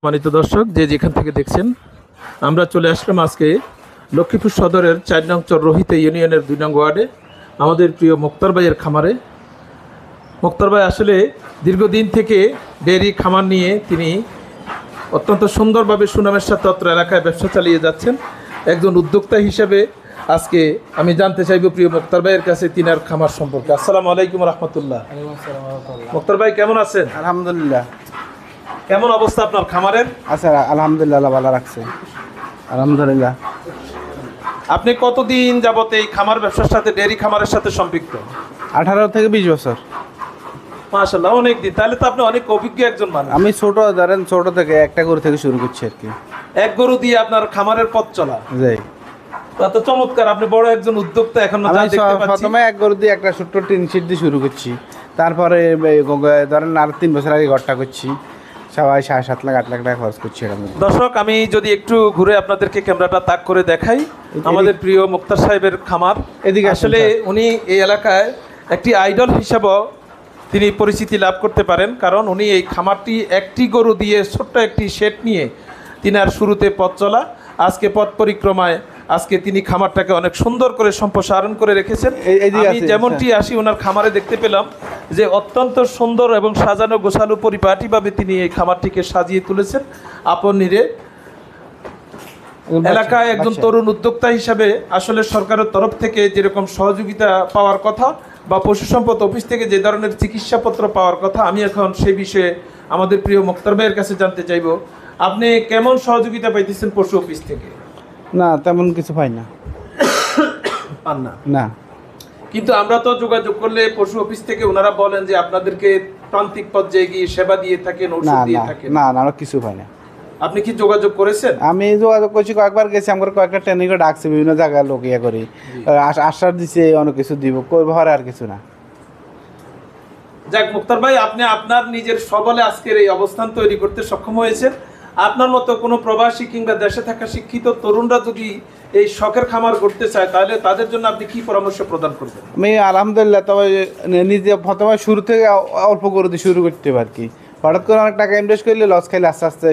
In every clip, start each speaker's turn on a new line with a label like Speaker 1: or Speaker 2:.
Speaker 1: সম্মানিত দর্শক যে যেখান থেকে দেখছেন, আমরা চলে আসলাম আজকে লক্ষ্মীপুর সদরের ৪ নং চর রোহিত ইউনিয়নের ২ নং ওয়ার্ডে আমাদের প্রিয় মুক্তার ভাইয়ের খামারে। মুক্তার ভাই আসলে দীর্ঘদিন থেকে ডেয়ারি খামার নিয়ে তিনি অত্যন্ত সুন্দরভাবে সুনামের সাথে অত্র এলাকায় ব্যবসা চালিয়ে যাচ্ছেন। একজন উদ্যোক্তা হিসেবে আজকে আমি জানতে চাইব প্রিয় মুক্তার ভাইয়ের কাছে তিনার খামার সম্পর্কে। আসসালামু আলাইকুম রহমতুল্লাহ। মুক্তার ভাই কেমন আছেন?
Speaker 2: আলহামদুলিল্লাহ।
Speaker 1: কেমন অবস্থা আপনার খামারের?
Speaker 2: আচ্ছা, আলহামদুলিল্লাহ, ভালো রাখছে, আলহামদুলিল্লাহ।
Speaker 1: আপনি কতদিন যাবত এই খামার ব্যবসার সাথে, ডেয়ারি খামারের সাথে সম্পৃক্ত?
Speaker 2: 18 থেকে 20 বছর।
Speaker 1: মাশাআল্লাহ, অনেক দিন। তাহলে তো আপনি অনেক অভিজ্ঞ একজন মানুষ।
Speaker 2: আমি ছোট থেকে একটা গরু থেকে শুরু করছি আর কি।
Speaker 1: এক গরু দিয়ে আপনার খামারের পথ চলা।
Speaker 2: জি।
Speaker 1: কত চমৎকার, আপনি বড় একজন উদ্যোক্তা। এখন
Speaker 2: আমি প্রথমে এক গরু দিয়ে একটা ছোট্ট টিন শিট দিয়ে শুরু করছি। তারপরে ধরেন আর 3 বছর আগে ঘরটা করছি। সবাই 7.5 লাখ 8 লাখ টাকা খরচ করছি।
Speaker 1: দর্শক, আমি যদি একটু ঘুরে আপনাদেরকে ক্যামেরাটা তাক করে দেখাই, আমাদের প্রিয় মুক্তার সাহেবের খামার।
Speaker 2: এদিকে
Speaker 1: আসলে উনি এই এলাকায় একটি আইডল হিসাবে তিনি পরিচিতি লাভ করতে পারেন, কারণ উনি এই খামারটি একটি গরু দিয়ে ছোট্ট একটি শেড নিয়ে তিনার শুরুতে পথ চলা। আজকে পথ পরিক্রমায় আজকে তিনি খামারটাকে অনেক সুন্দর করে সম্প্রসারণ করে রেখেছেন। আমি যেমনটি আসি ওনার খামারে দেখতে পেলাম যে অত্যন্ত সুন্দর এবং সাজানো গোছালো পরিপাটিভাবে তিনি এই খামারটিকে সাজিয়ে তুলেছেন আপন নিরে। এলাকায় একজন তরুণ উদ্যোক্তা হিসাবে আসলে সরকারের তরফ থেকে যেরকম সহযোগিতা পাওয়ার কথা বা পশু সম্পদ অফিস থেকে যে ধরনের চিকিৎসাপত্র পাওয়ার কথা, আমি এখন সেই বিষয়ে আমাদের প্রিয় মুক্তার ভাইয়ের কাছে জানতে চাইব, আপনি কেমন সহযোগিতা পাইতেছেন পশু অফিস থেকে?
Speaker 2: না, তেমন কিছু পাই না।
Speaker 1: পান না?
Speaker 2: না।
Speaker 1: কিন্তু আমরা তো যোগাযোগ করলে পশু অফিস থেকে ওনারা বলেন যে আপনাদেরকে প্রান্তিক পর্যায়ে গিয়ে সেবা দিয়ে থাকেন, ওষুধ দিয়ে থাকেন।
Speaker 2: না, আমরা কিছু পাই না।
Speaker 1: আপনি কি যোগাযোগ করেছেন?
Speaker 2: আমি যোগাযোগ করছি, কয়েকবার গেছি। আমার কয়েকটা ট্রেনিংয়ে ডাকছে, বিভিন্ন জায়গায় লোক ইয়ে করি, আশ্বাস দিচ্ছে অনেক কিছু দিব, করবো আর কিছু না।
Speaker 1: যাক মুক্তার ভাই, আপনি আপনার নিজের সবলে আজকের এই অবস্থান তৈরি করতে সক্ষম হয়েছেন। আপনার মতো কোনো প্রবাসী কিংবা দেশে থাকা শিক্ষিত তরুণরা যদি এই শখের খামার করতে চায়, তাহলে তাদের জন্য আপনি কি পরামর্শ প্রদান করবেন?
Speaker 2: আমি আলহামদুলিল্লাহ, তবে নিজে প্রথমে শুরু থেকে অল্প করে দিয়ে শুরু করতে পারি আর কি। হঠাৎ করে অনেক টাকা ইনভেস্ট করলে লস খাইলে আস্তে আস্তে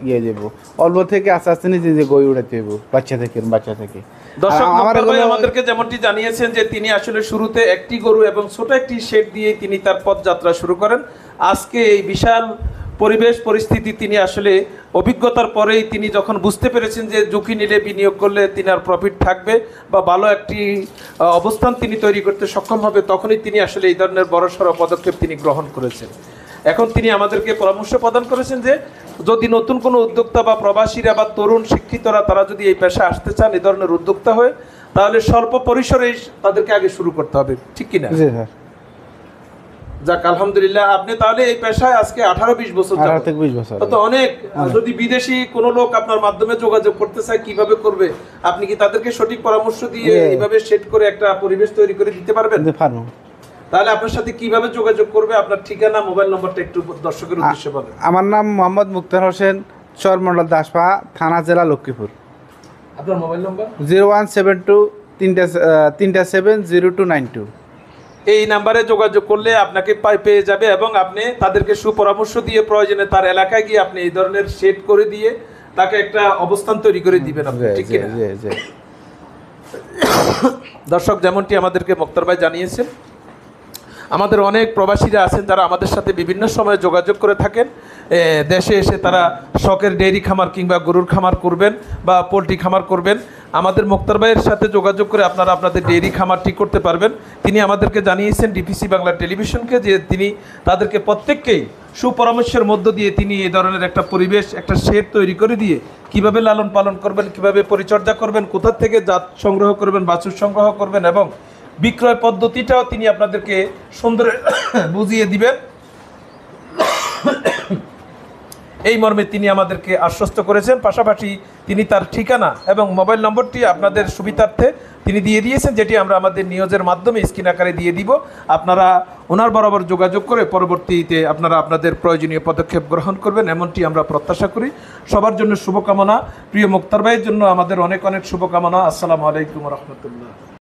Speaker 2: ইয়ে যাবো। অল্প থেকে আস্তে আস্তে নিজে নিজে গই উড়াতে দেবো, বাচ্চা থেকে।
Speaker 1: দর্শক, আমাদেরকে যেমনটি জানিয়েছেন যে তিনি আসলে শুরুতে একটি গরু এবং ছোট একটি শেড দিয়ে তিনি তার পথযাত্রা শুরু করেন। আজকে এই বিশাল পরিবেশ পরিস্থিতি তিনি আসলে অভিজ্ঞতার পরেই তিনি যখন বুঝতে পেরেছেন যে ঝুঁকি নিলে বিনিয়োগ করলে তিনার প্রফিট থাকবে বা ভালো একটি অবস্থান তিনি তৈরি করতে সক্ষম হবে, তখনই তিনি আসলে এই ধরনের বড়সড় পদক্ষেপ তিনি গ্রহণ করেছেন। এখন তিনি আমাদেরকে পরামর্শ প্রদান করেছেন যে যদি নতুন কোনো উদ্যোক্তা বা প্রবাসীরা বা তরুণ শিক্ষিতরা তারা যদি এই পেশায় আসতে চান, এই ধরনের উদ্যোক্তা হয়ে, তাহলে স্বল্প পরিসরে তাদেরকে আগে শুরু করতে হবে, ঠিক কিনা? যাক, আলহামদুলিল্লাহ। আপনি তাহলে এই পেশায় আজকে 18-20 বছর তো অনেক। যদি বিদেশি কোনো লোক আপনার মাধ্যমে যোগাযোগ করতে চায়, কিভাবে করবে? আপনি কি তাদেরকে সঠিক পরামর্শ দিয়ে এইভাবে সেট করে একটা পরিবেশ তৈরি করে দিতে পারবেন? তাহলে আপনার সাথে কিভাবে যোগাযোগ করবে? আপনার ঠিকানা, মোবাইল নম্বরটা একটু দর্শকের উদ্দেশ্যে বলেন।
Speaker 2: আমার নাম মোহাম্মদ মুক্তার হোসেন, চর মন্ডল দাসপা, থানা জেলা লক্ষ্মীপুর।
Speaker 1: আপনার মোবাইল নম্বর?
Speaker 2: 0172-370292।
Speaker 1: এই নাম্বারে যোগাযোগ করলে আপনাকে পেয়ে যাবে এবং আপনি তাদেরকে সুপরামর্শ দিয়ে প্রয়োজনে তার এলাকায় গিয়ে আপনি এই ধরনের সেট করে দিয়ে তাকে একটা অবস্থান তৈরি করে দিবেন আপনি, ঠিক কিনা? দর্শক, যেমনটি আমাদেরকে মুক্তার ভাই জানিয়েছেন, আমাদের অনেক প্রবাসীরা আছেন যারা আমাদের সাথে বিভিন্ন সময়ে যোগাযোগ করে থাকেন। দেশে এসে তারা শখের ডেয়ারি খামার কিংবা গরুর খামার করবেন বা পোলট্রি খামার করবেন। আমাদের মুক্তার ভাইয়ের সাথে যোগাযোগ করে আপনারা আপনাদের ডেয়ারি খামারটি করতে পারবেন। তিনি আমাদেরকে জানিয়েছেন ডিপিসি বাংলা টেলিভিশনকে যে তিনি তাদেরকে প্রত্যেককেই সুপরামর্শের মধ্য দিয়ে তিনি এই ধরনের একটা পরিবেশ, একটা শেড তৈরি করে দিয়ে কিভাবে লালন পালন করবেন, কিভাবে পরিচর্যা করবেন, কোথা থেকে জাত সংগ্রহ করবেন, বাছুর সংগ্রহ করবেন এবং বিক্রয় পদ্ধতিটাও তিনি আপনাদেরকে সুন্দর বুঝিয়ে দিবেন, এই মর্মে তিনি আমাদেরকে আশ্বস্ত করেছেন। পাশাপাশি তিনি তার ঠিকানা এবং মোবাইল নম্বরটি আপনাদের সুবিধার্থে তিনি দিয়ে দিয়েছেন, যেটি আমরা আমাদের নিউজের মাধ্যমে স্ক্রিন আকারে দিয়ে দিব। আপনারা ওনার বরাবর যোগাযোগ করে পরবর্তীতে আপনারা আপনাদের প্রয়োজনীয় পদক্ষেপ গ্রহণ করবেন, এমনটি আমরা প্রত্যাশা করি। সবার জন্য শুভকামনা। প্রিয় মুক্তার ভাইয়ের জন্য আমাদের অনেক অনেক শুভকামনা। আসসালামু আলাইকুম রহমতুল্লাহ।